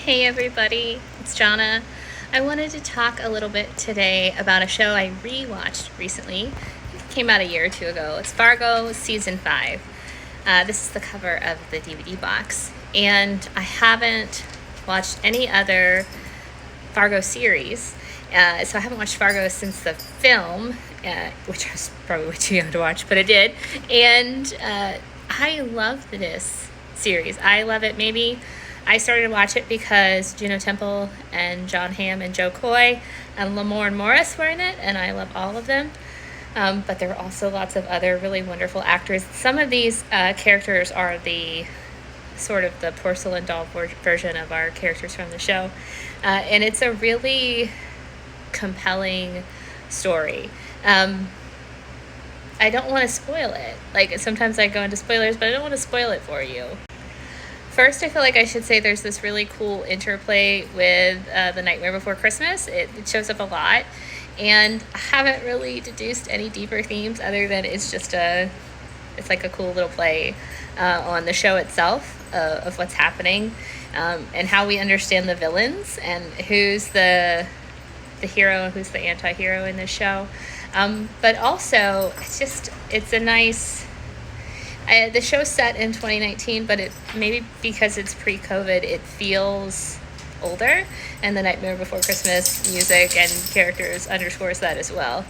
Hey everybody, it's Jonna. I wanted to talk a little bit today about a show I rewatched recently. It came out a year or two ago. It's Fargo Season 5. This is the cover of the DVD box. And I haven't watched any other Fargo series. So I haven't watched Fargo since the film, which I was probably way too young to watch, but I did. And I love this series. I love it. Maybe I started to watch it because Juno Temple and John Hamm and Joe Coy and Lamorne Morris were in it, and I love all of them. But there are also lots of other really wonderful actors. Some of these characters are the sort of the porcelain doll version of our characters from the show. And it's a really compelling story. I don't want to spoil it. Like, sometimes I go into spoilers, but I don't want to spoil it for you. First, I feel like I should say there's this really cool interplay with The Nightmare Before Christmas. It shows up a lot, and I haven't really deduced any deeper themes other than it's like a cool little play on the show itself of what's happening, and how we understand the villains and who's the hero and who's the anti-hero in this show. But also, it's a nice... the show's set in 2019, but it maybe because it's pre-COVID, it feels older, and The Nightmare Before Christmas music and characters underscores that as well.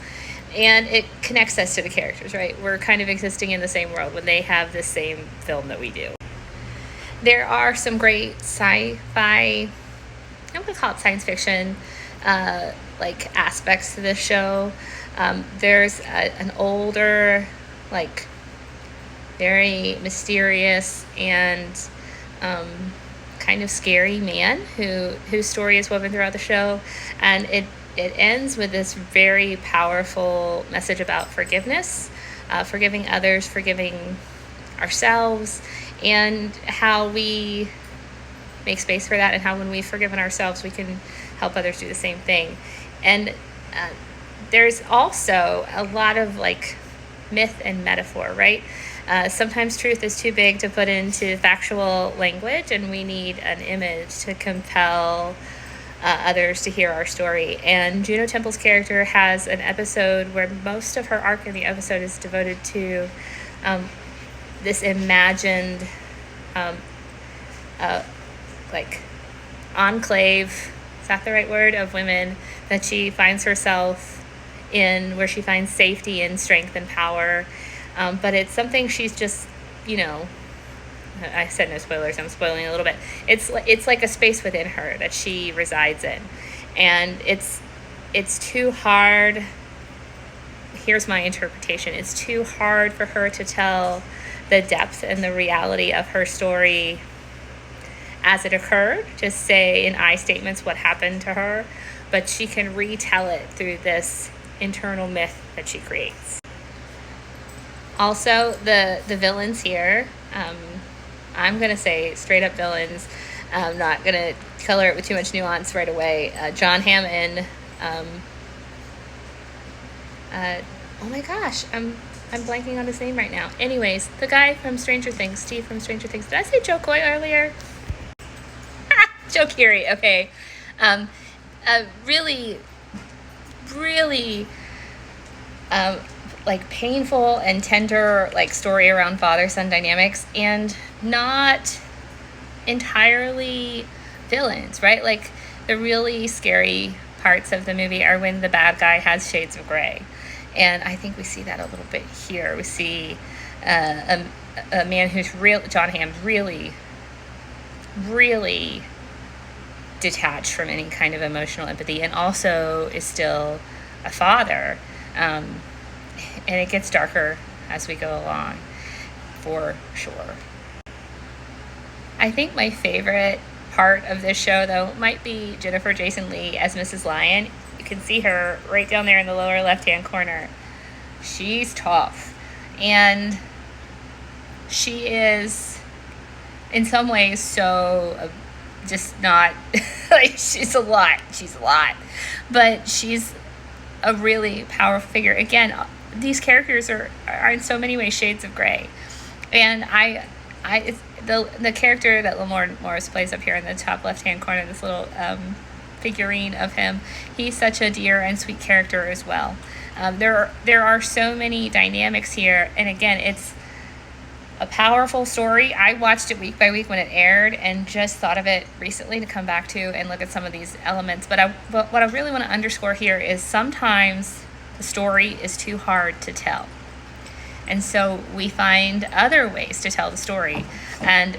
And it connects us to the characters, right? We're kind of existing in the same world when they have the same film that we do. There are some great sci-fi, I'm going to call it science fiction, like aspects to this show. There's an older, like, very mysterious and kind of scary man whose story is woven throughout the show, and it ends with this very powerful message about forgiveness, forgiving others, forgiving ourselves, and how we make space for that, and how when we've forgiven ourselves we can help others do the same thing. And there's also a lot of like myth and metaphor, right? Sometimes truth is too big to put into factual language, and we need an image to compel others to hear our story. And Juno Temple's character has an episode where most of her arc in the episode is devoted to this imagined like enclave, is that the right word, of women that she finds herself in, where she finds safety and strength and power. But it's something she's just, I said no spoilers, I'm spoiling a little bit. It's like a space within her that she resides in. And it's too hard, here's my interpretation, it's too hard for her to tell the depth and the reality of her story as it occurred, just say in I statements what happened to her, but she can retell it through this internal myth that she creates. Also, the villains here, I'm going to say straight up villains. I'm not going to color it with too much nuance right away. John Hamm and, oh my gosh, I'm blanking on his name right now. Anyways, the guy from Stranger Things, Steve from Stranger Things. Did I say Joe Coy earlier? Joe Keery, okay. Really, really... like painful and tender like story around father-son dynamics, and not entirely villains, right? Like the really scary parts of the movie are when the bad guy has shades of gray, and I think we see that a little bit here. We see a man who's John Hamm's really detached from any kind of emotional empathy, and also is still a father. And it gets darker as we go along, for sure. I think my favorite part of this show, though, might be Jennifer Jason Leigh as Mrs. Lyon. You can see her right down there in the lower left-hand corner. She's tough. And she is, in some ways, so just not... like, she's a lot. But she's a really powerful figure. Again, these characters are in so many ways shades of gray, and the character that Lamorne Morris plays up here in the top left-hand corner, this little figurine of him, he's such a dear and sweet character as well. There are so many dynamics here, and again, it's a powerful story. I watched it week by week when it aired and just thought of it recently to come back to and look at some of these elements. But what I really want to underscore here is sometimes the story is too hard to tell. And so we find other ways to tell the story. And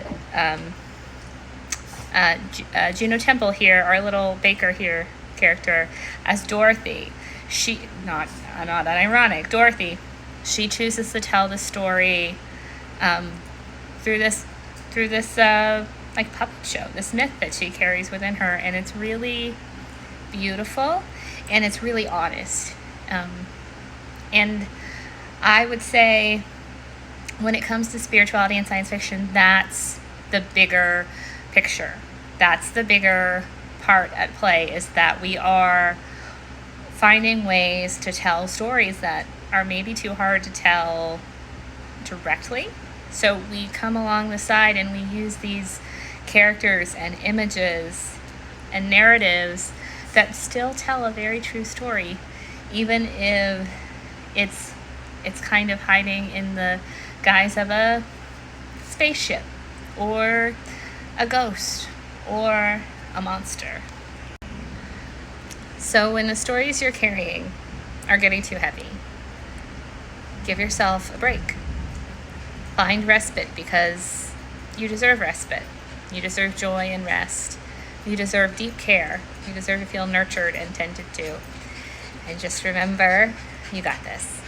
Juno Temple here, our little baker here character, as Dorothy, she, not ironic, Dorothy, she chooses to tell the story through this like puppet show, this myth that she carries within her, and it's really beautiful and it's really honest. And I would say when it comes to spirituality and science fiction, that's the bigger picture. That's the bigger part at play, is that we are finding ways to tell stories that are maybe too hard to tell directly. So we come along the side and we use these characters and images and narratives that still tell a very true story, even if it's kind of hiding in the guise of a spaceship or a ghost or a monster. So when the stories you're carrying are getting too heavy, give yourself a break. Find respite, because you deserve respite. You deserve joy and rest. You deserve deep care. You deserve to feel nurtured and tended to. And just remember, you got this.